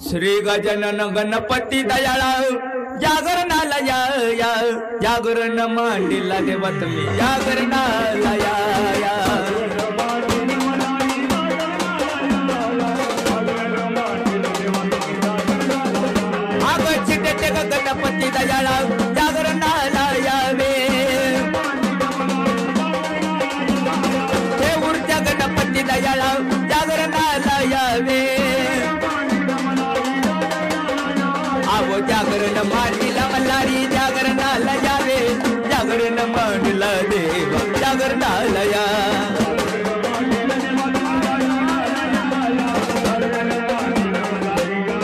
श्री गजानन गणपती दयाळा जागरणाला या जागरण मांडीला देवा तुम्ही जागरणाला या अग चिटे गणपती दयाळा जागरणाला यावे हे ऊर्जा गणपती दयाळा जागरणाला यावे आवो जागरण मांडीला मल्हारी जागरणाला यावे जागरण मांडीला देवा जागरणाला या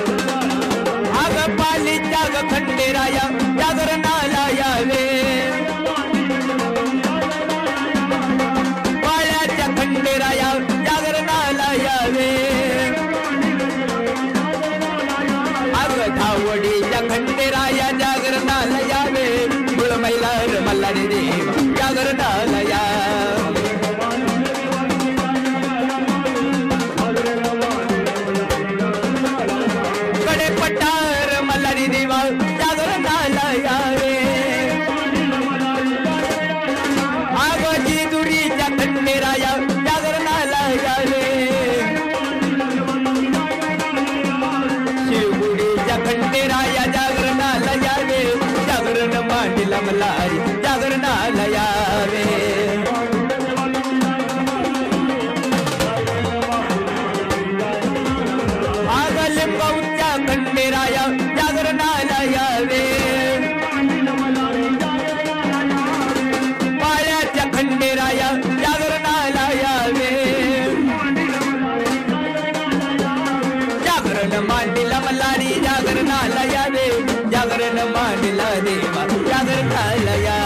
आग पाली जाग खंडेराया जागरणाला यावे पाळ्याच्या खंडेराया जागरणाला यावे धावडीच्या खंडेराया जागरणाला यावे गुळमैलार मल्हारी देव जागरणाला या कडे पठार मल्हारी देवा जागरणाला यावे आगोजी दुरीच्या खंडेराया जागरणाला यावे खंडेराया जागरणाला यावे जागरण मांडीला मल्हारी जागरणाला यावे आग लिंबाऊच्या खंडेराया जागरणाला यावे पाळ्याच्या खंडेराया जागरणाला यावे जागरण मांडीला मल्हारी जागरणाला यावे जागरण मांडीला देवा जागरणाला या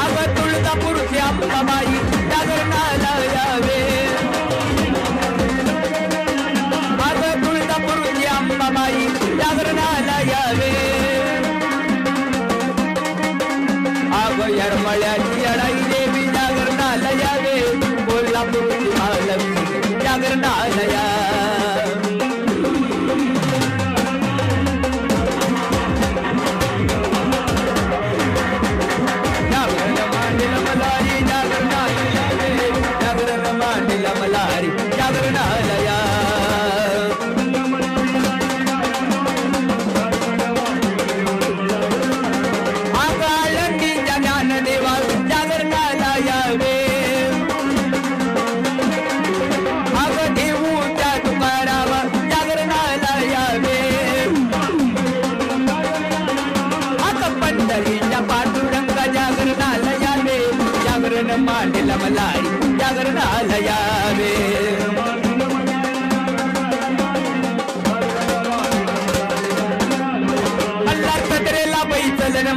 आग तुळजापूरची अंबाबाई जागरणाला यावे आग तुळजापूरची अंबाबाई जागरणाला यावे आग यरमळ्याची अडाई देवी जागरणाला यावे कोल्हापूरची महालक्ष्मी जागरणाला या जागरण मांडीला मल्हारी जागरणाला यावे जागरण मांडीला मल्हारी जागरणाला या देवा जागरणाला यावे अग देऊच्या तुकारावा जागरणाला यावे अग पंढरीच्या पांडुरंगा जागरणाला यावे जागरण मांडीला मल्हारी जागरणाला यावे मल्हार सदरेला बैचलन